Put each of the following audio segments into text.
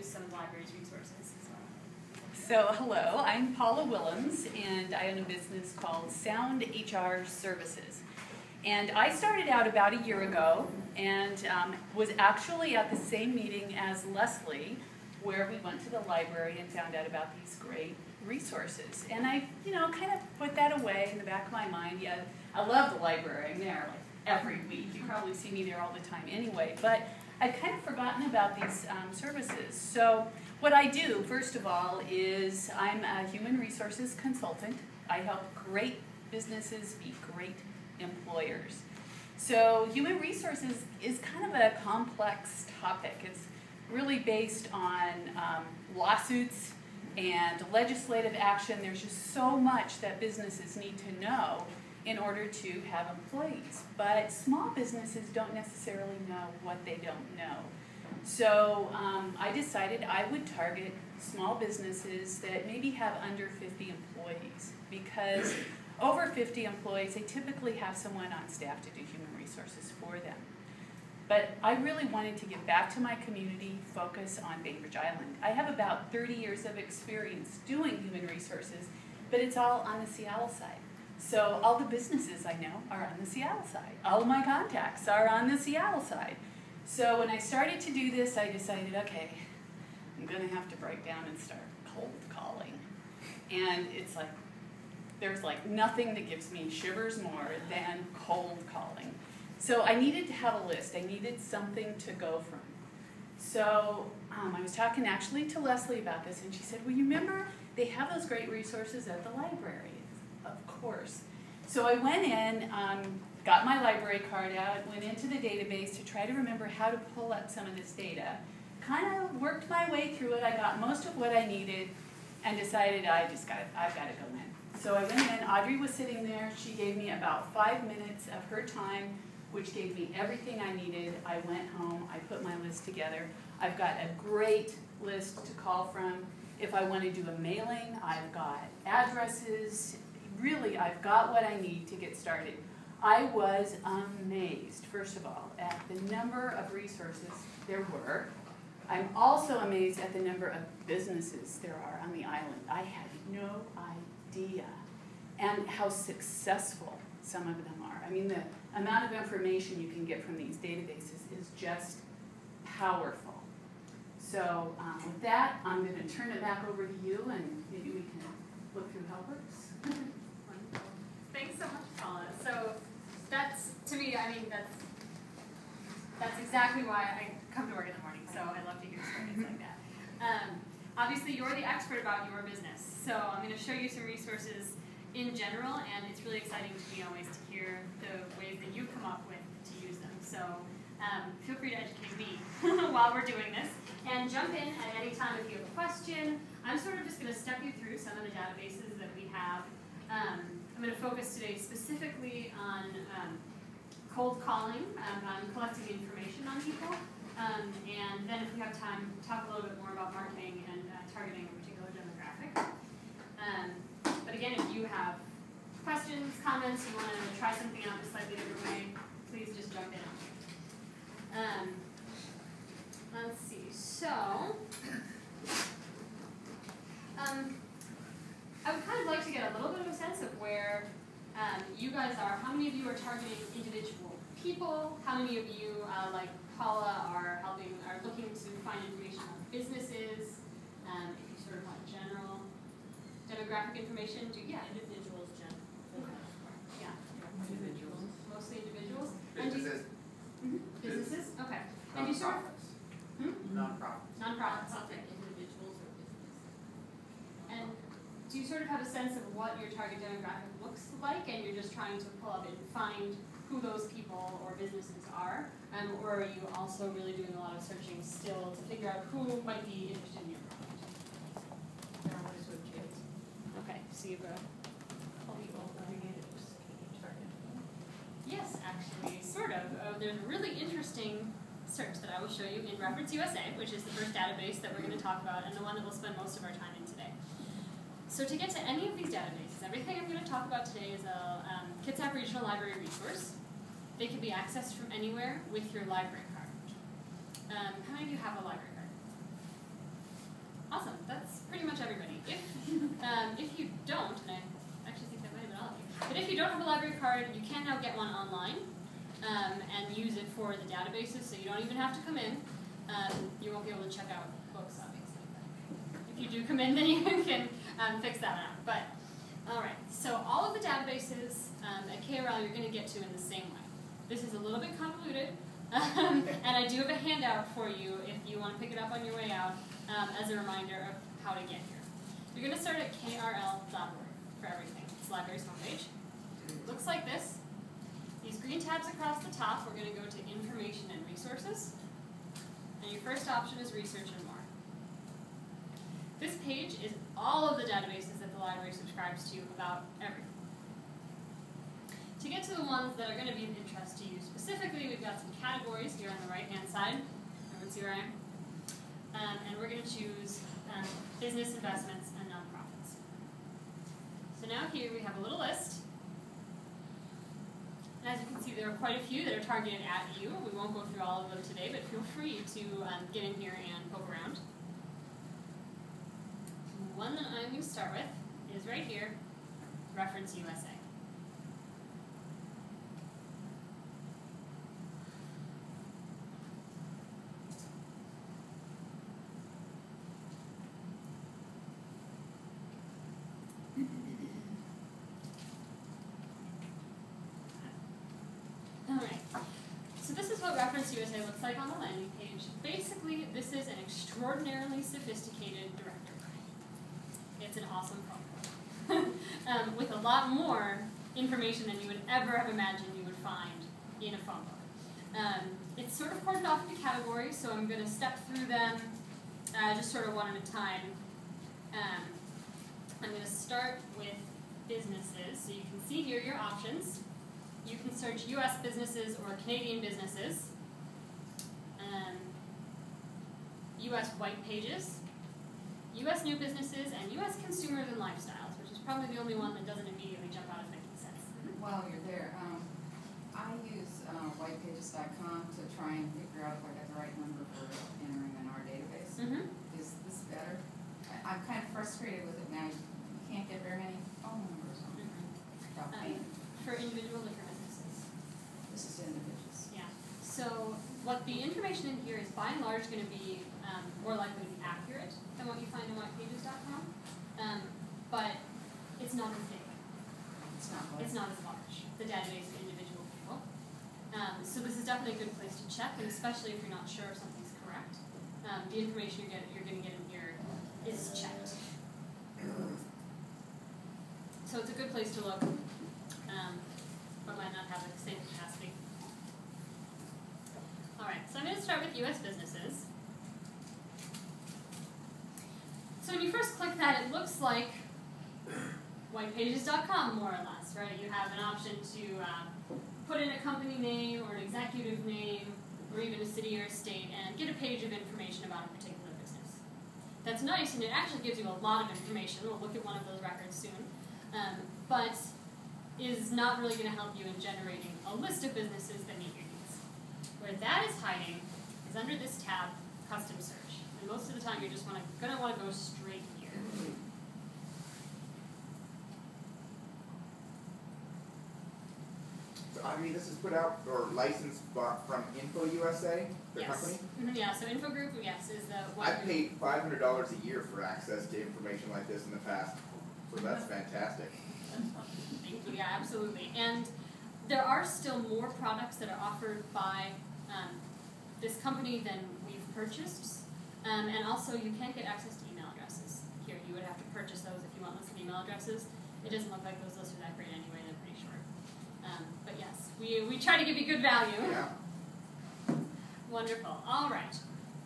introduce some of the library's resources as well. So, hello, I'm Paula Willems, and I own a business called Sound HR Services. And I started out about a year ago and was actually at the same meeting as Leslie, where we went to the library and found out about these great resources. And I, kind of put that away in the back of my mind. Yeah, I love the library. I'm there like every week. You probably see me there all the time anyway. But I'd kind of forgotten about these services. So what I do, first of all, is I'm a human resources consultant. I help great businesses be great employers. So human resources is kind of a complex topic. It's really based on lawsuits and legislative action. There's just so much that businesses need to know in order to have employees. But small businesses don't necessarily know what they don't know. So I decided I would target small businesses that maybe have under 50 employees, because over 50 employees, they typically have someone on staff to do human resources for them. But I really wanted to give back to my community, focus on Bainbridge Island. I have about 30 years of experience doing human resources, but it's all on the Seattle side. So all the businesses I know are on the Seattle side. All of my contacts are on the Seattle side. So when I started to do this, I decided, okay, I'm going to have to break down and start cold calling. And it's like, there's like nothing that gives me shivers more than cold calling. So I needed to have a list. I needed something to go from. So I was talking actually to Leslie about this, and she said, well, you remember they have those great resources at the library? Of course. So I went in, got my library card out, went into the database to try to remember how to pull up some of this data. Kind of worked my way through it. I got most of what I needed and decided I've got to go in. So I went in. Audrey was sitting there. She gave me about 5 minutes of her time, which gave me everything I needed. I went home. I put my list together. I've got a great list to call from. If I want to do a mailing, I've got addresses. Really, I've got what I need to get started. I was amazed, first of all, at the number of resources there were. I'm also amazed at the number of businesses there are on the island. I had no idea. And how successful some of them are. I mean, the amount of information you can get from these databases is just powerful. So with that, I'm going to turn it back over to you, and maybe we can look through how it works. Wonderful. Thanks so much, Paula. So that's, to me, I mean, that's exactly why I come to work in the morning. So I love to hear stories like that. Obviously, you're the expert about your business. So I'm going to show you some resources in general, and it's really exciting to me always to hear the ways that you come up with to use them. So feel free to educate me while we're doing this, and jump in at any time if you have a question. I'm sort of just going to step you through some of the databases that we have. I'm going to focus today specifically on cold calling, on collecting information on people, and then if we have time, talk a little bit more about marketing and targeting a particular demographic. But again, if you have questions, comments, you want to try something out in a slightly different way, please just jump in. Let's see. So, I would kind of like to get a little bit of a sense of where you guys are. How many of you are targeting individual people? How many of you, like Paula, are looking to find information on businesses? If you sort of want general demographic information, individuals, general. Yeah. Individuals. Mostly individuals. Businesses. Businesses? Okay. And you sort of... Nonprofits. Nonprofits. Okay. Individuals or businesses. And do you sort of have a sense of what your target demographic looks like, and you're just trying to pull up and find who those people or businesses are? Or are you also really doing a lot of searching still to figure out who might be interested in your product? Families with kids. Okay, so you've got yes, actually, sort of. There's a really interesting search that I will show you in Reference USA, which is the first database that we're going to talk about and the one that we'll spend most of our time in today. So to get to any of these databases, everything I'm going to talk about today is a Kitsap Regional Library resource. They can be accessed from anywhere with your library card. How many of you have a library card? If you don't, and I actually think that might have been all of you, but if you don't have a library card, you can now get one online and use it for the databases, so you don't even have to come in. You won't be able to check out books, obviously. If you do come in, then you can fix that out. But, all right, so all of the databases at KRL you're going to get to in the same way. This is a little bit convoluted, and I do have a handout for you if you want to pick it up on your way out as a reminder of how to get here. You're going to start at krl.org for everything. It's the library's homepage. It looks like this. These green tabs across the top, we're going to go to Information and Resources. And your first option is Research and More. This page is all of the databases that the library subscribes to about everything. To get to the ones that are going to be of interest to you specifically, we've got some categories here on the right-hand side. Everyone see where I am? And we're going to choose business, investments, and nonprofits. So now here we have a little list. And as you can see, there are quite a few that are targeted at you. We won't go through all of them today, but feel free to get in here and poke around. The one that I'm going to start with is right here, Reference USA. Reference USA looks like on the landing page. Basically, this is an extraordinarily sophisticated directory. It's an awesome phone with a lot more information than you would ever have imagined you would find in a phone book. It's sort of cordoned off into categories, so I'm going to step through them just sort of one at a time. I'm going to start with businesses. So you can see here your options. You can search U.S. businesses or Canadian businesses, U.S. white pages, U.S. new businesses, and U.S. consumers and lifestyles, which is probably the only one that doesn't immediately jump out as making sense. While you're there, I use whitepages.com to try and figure out if I got the right number for entering in our database. Is this better? I'm kind of frustrated with it now. You can't get very many phone numbers on it. For individual liquor businesses. This is individuals. Yeah. So what the information in here is by and large going to be more likely to be accurate than what you find on whitepages.com, but it's not as big. It's not as large, the database of individual people. So this is definitely a good place to check, and especially if you're not sure if something's correct. The information you're going to get in here is checked. So it's a good place to look, but might not have the same capacity. All right, so I'm going to start with U.S. businesses. So when you first click that, it looks like whitepages.com, more or less, right? You have an option to put in a company name or an executive name or even a city or a state and get a page of information about a particular business. That's nice, and it actually gives you a lot of information. We'll look at one of those records soon. But is not really going to help you in generating a list of businesses that meet your needs. Where that is hiding is under this tab, Custom Search. And most of the time you're just going to want to go straight here. So, I mean, this is put out or licensed from Info USA, the company? Yeah, so Info Group, yes, is the one. I've paid $500 a year for access to information like this in the past, so that's fantastic. Thank you, yeah, absolutely. And there are still more products that are offered by this company than we've purchased. And also, you can't get access to email addresses here. You would have to purchase those if you want lists of email addresses. It doesn't look like those lists are that great anyway. They're pretty short. But yes, we try to give you good value. Yeah. Wonderful. All right.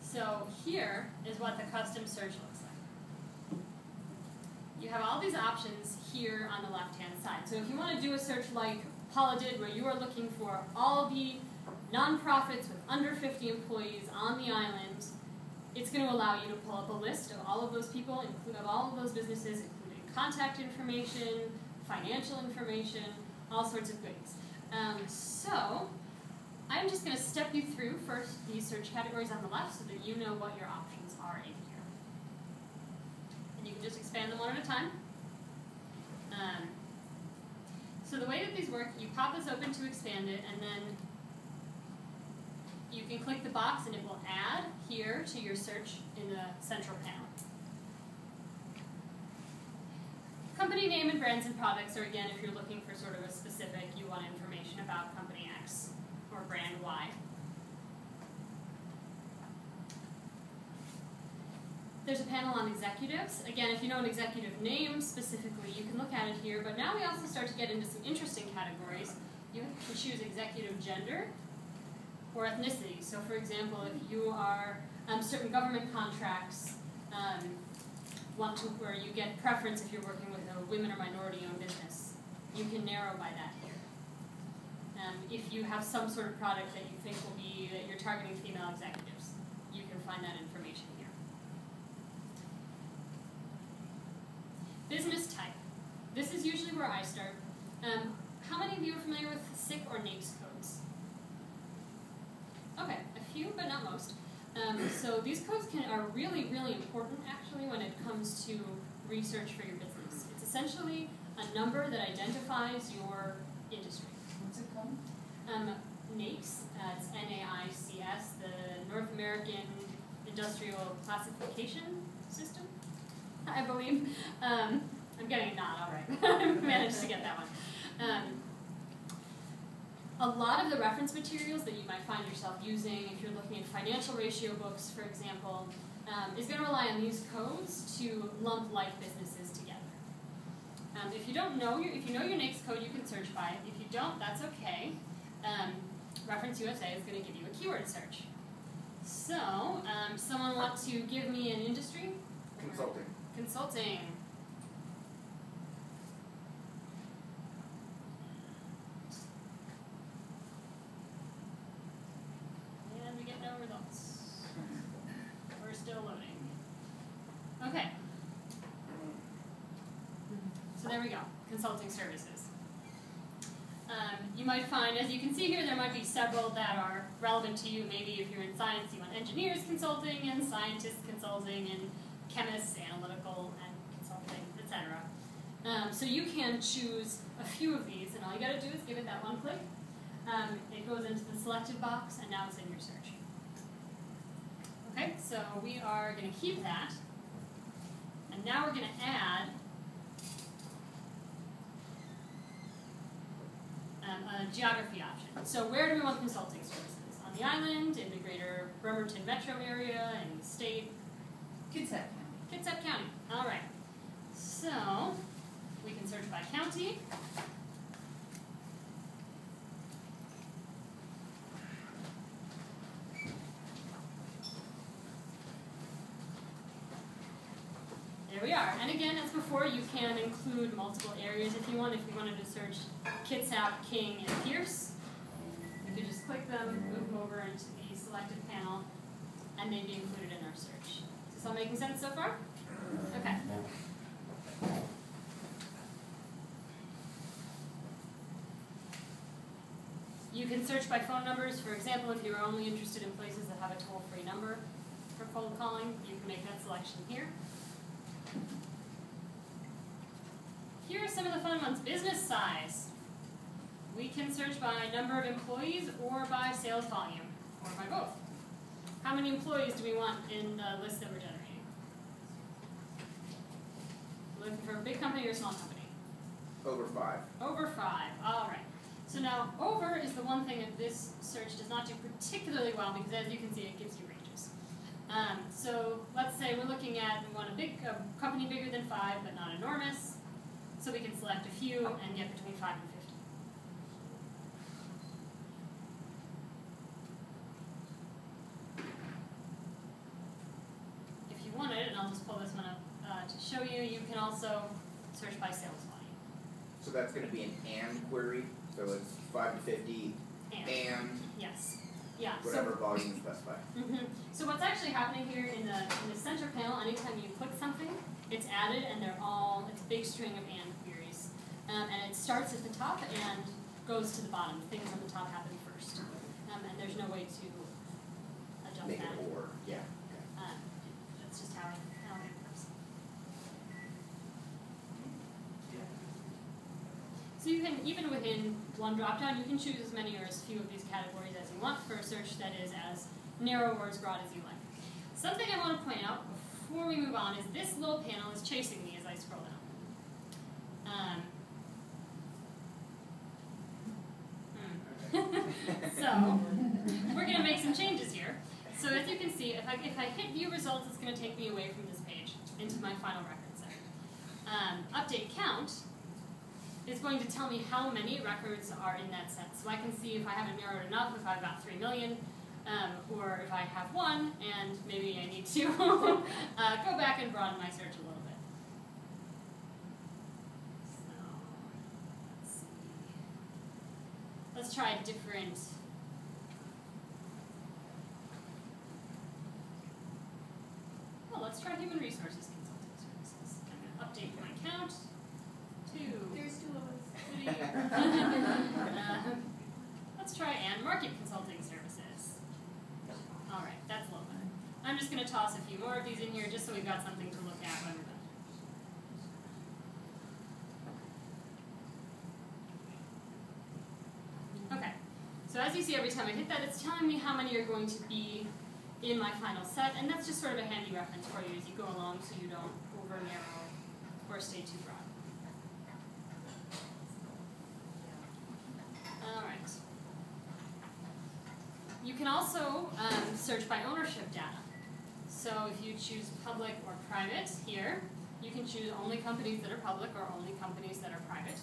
So here is what the custom search looks like. You have all these options here on the left-hand side. So if you want to do a search like Paula did, where you are looking for all the nonprofits with under 50 employees on the island, it's going to allow you to pull up a list of all of those people, of all of those businesses, including contact information, financial information, all sorts of goodies. So I'm just going to step you through first these search categories on the left so that you know what your options are in here. And you can just expand them one at a time. So the way that these work, you pop this open to expand it, and then you can click the box and it will add here to your search in the central panel. Company name and brands and products are, again, if you're looking for sort of a specific, you want information about company X or brand Y. There's a panel on executives. Again, if you know an executive name specifically, you can look at it here, but now we also start to get into some interesting categories. You can choose executive gender or ethnicity. So for example, if you are, certain government contracts want to, where you get preference if you're working with a women or minority-owned business, you can narrow by that here. If you have some sort of product that you think will be, that you're targeting female executives, you can find that information here. Business type. This is usually where I start. How many of you are familiar with SIC or NAICS codes? Okay, a few, but not most. So these codes are really, really important actually when it comes to research for your business. It's essentially a number that identifies your industry. What's it called? NAICS, it's N-A-I-C-S, the North American Industrial Classification System, I believe. I'm getting a nod, all right. I managed to get that one. A lot of the reference materials that you might find yourself using, if you're looking at financial ratio books, for example, is going to rely on these codes to lump like businesses together. If you know your NAICS code, you can search by it. If you don't, that's okay. Reference USA is going to give you a keyword search. So, someone want to give me an industry? Consulting. Consulting. And we get no results. We're still loading. Okay. So there we go, consulting services. You might find, as you can see here, there might be several that are relevant to you. Maybe if you're in science, you want engineers consulting, and scientists consulting, and chemists, analytical, and consulting, etc. So you can choose a few of these, and all you got to do is give it that one click. It goes into the selected box, and now it's in your search. Okay, so we are going to keep that, and now we're going to add a geography option. So where do we want consulting services? On the island, in the greater Bremerton metro area, in the state? Kitsap County. Kitsap County. All right. So we can search by county. There we are. And again, as before, you can include multiple areas if you want. If you wanted to search Kitsap, King, and Pierce, you could just click them, move over into the selected panel, and they'd be included in our search. Is this all making sense so far? Okay. You can search by phone numbers. For example, if you're only interested in places that have a toll-free number for cold calling, you can make that selection here. Here are some of the fun ones. Business size. We can search by number of employees or by sales volume, or by both. How many employees do we want in the list that we're generating? We're looking for a big company or a small company? Over 5. Over 5. All right. So now, over is the one thing that this search does not do particularly well, because as you can see, it gives you ranges. So let's say we're looking at, we want a company bigger than 5, but not enormous. So we can select a few and get between 5 and 50. If you wanted, and I'll just pull this one up to show you, you can also search by sales volume. So that's going to be an and query. So it's 5 to 50 and yes. Yeah. whatever volume you specify. So what's actually happening here in the center panel, anytime you click something, it's added, and it's a big string of and queries. And it starts at the top and goes to the bottom. Things on the top happen first. And there's no way to adjust Make that. it or, yeah. That's just how it works. So you can, even within one drop-down, you can choose as many or as few of these categories as you want for a search that is as narrow or as broad as you like. Something I want to point out before we move on is this little panel is chasing me as I scroll down. So, we're going to make some changes here. So as you can see, if I hit view results, it's going to take me away from this page into my final record set. Update count is going to tell me how many records are in that set. So I can see if I haven't narrowed enough, if I've got 3 million, or if I have one, and maybe I need to go back and broaden my search a little bit. So, let's see. Let's try a different. Well, let's try human resources consulting services. I'm going to update my count to. There's 2 of us. Let's try and market consulting services. All right, that's a little better. I'm just going to toss a few more of these in here just so we've got something to look at when we're done. Okay, so as you see, every time I hit that, it's telling me how many are going to be in my final set, and that's just sort of a handy reference for you as you go along so you don't over-narrow or stay too broad. All right. You can also search by ownership data. So if you choose public or private here, you can choose only companies that are public or only companies that are private.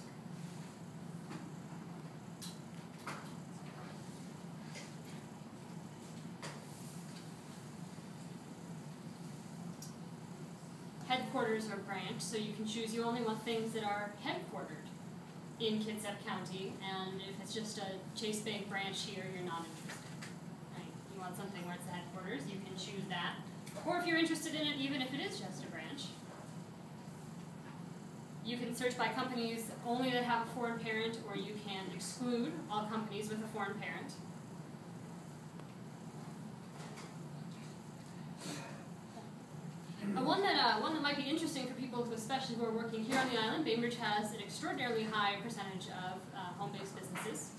Headquarters or branch, so you can choose you only want things that are headquartered in Kitsap County, and if it's just a Chase Bank branch here, you're not interested. Right? You want something where it's the headquarters, you can choose that. Or if you're interested in it, even if it is just a branch, you can search by companies only that have a foreign parent, or you can exclude all companies with a foreign parent. One that might be interesting for people, especially who are working here on the island, Bainbridge has an extraordinarily high percentage of home-based businesses.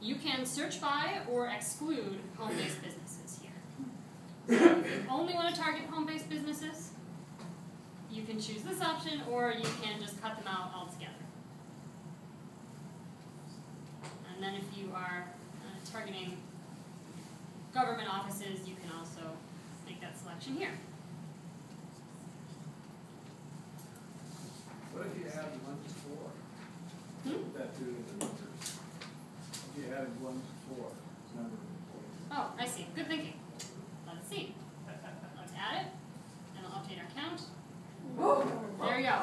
You can search by or exclude home-based businesses here. So if you only want to target home-based businesses, you can choose this option, or you can just cut them out altogether. And then if you are targeting government offices, you can also make that selection here. What if you add 1 to 4? Put that to the numbers. If you added 1 to 4, number of employees. Oh, I see. Good thinking. Let's see. Let's add it, and I'll update our count. There we go.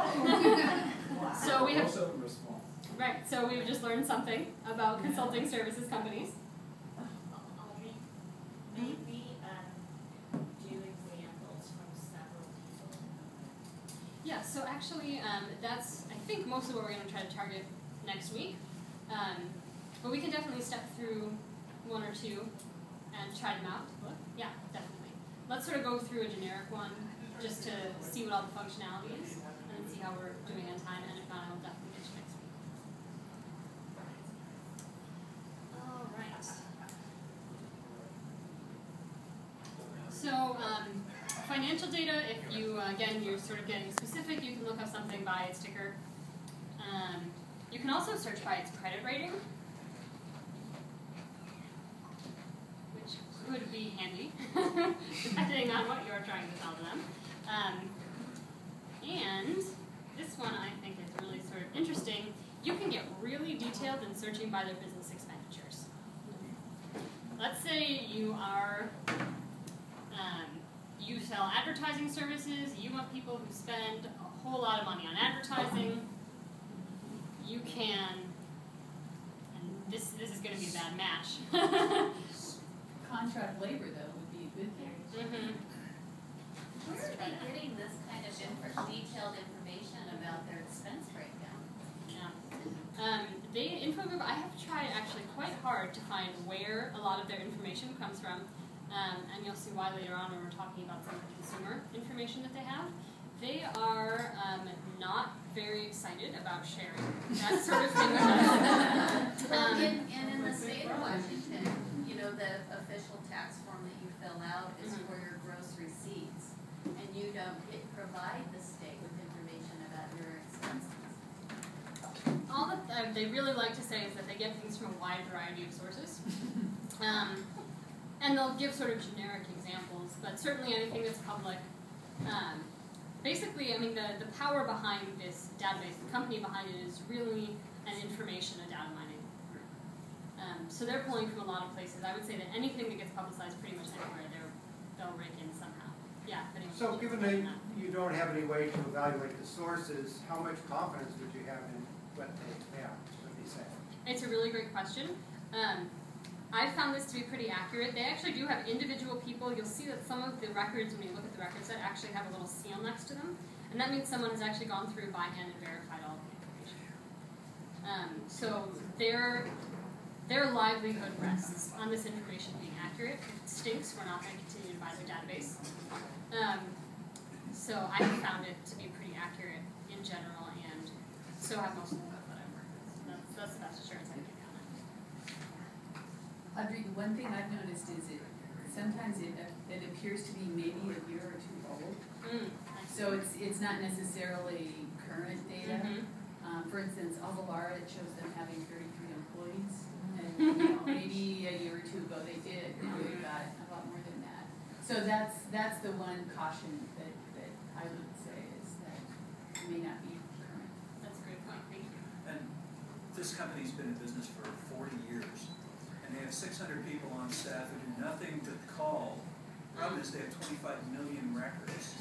So we have. Most of them are small. Right. So we've just learned something about consulting services companies. Maybe do examples from several people. Yeah. So actually, that's I think mostly what we're going to try to target next week. But we can definitely step through 1 or 2 and try them out. Look. Yeah, definitely. Let's sort of go through a generic one just to see what all the functionality is and see how we're doing on time. And if not, I'll definitely get you next week. All right. So financial data, if you, again, you're sort of getting specific, you can look up something by its ticker. You can also search by its credit rating, which could be handy, depending on what you're trying to sell to them. And this one I think is really sort of interesting. You can get really detailed in searching by their business expenditures. Let's say you are, you sell advertising services, you want people who spend a whole lot of money on advertising. You can, and this is going to be a bad match. Contract labor, though, would be a good thing. Where are they getting this kind of detailed information about their expense breakdown? Yeah. Infogroup, I have tried actually quite hard to find where a lot of their information comes from, and you'll see why later on when we're talking about some of the consumer information that they have. They are not very excited about sharing that sort of thing with us. Well, in the state of Washington, you know, the official tax form that you fill out is for your gross receipts, and you don't provide the state with information about your expenses. All that they really like to say is that they get things from a wide variety of sources. And they'll give sort of generic examples, but certainly anything that's public. Basically, I mean, the power behind this database, the company behind it is really an information and data mining group. So they're pulling from a lot of places. I would say that anything that gets publicized pretty much anywhere, they'll rake in somehow. Yeah. So given that you don't have any way to evaluate the sources, how much confidence would you have in what they say? It's a really great question. I found this to be pretty accurate. They actually do have individual people. You'll see that some of the records, when you look at the records, that actually have a little seal next to them. And that means someone has actually gone through by hand and verified all of the information. So their livelihood rests on this information being accurate. If it stinks, we're not going to continue to buy their database. So I have found it to be pretty accurate in general, and so have most of the folks that I've worked with. That's the best assurance I can give you on it. Audrey, the one thing I've noticed is sometimes it appears to be maybe a year or two old. So it's not necessarily current data. For instance, Avalara, it shows them having 33 employees. And maybe a year or two ago they did. Now they've got a lot more than that. So that's the one caution that I would say is that it may not be current. That's a great point. Thank you. And this company's been in business for 40 years. And they have 600 people on staff who do nothing but call. The problem is they have 25 million records.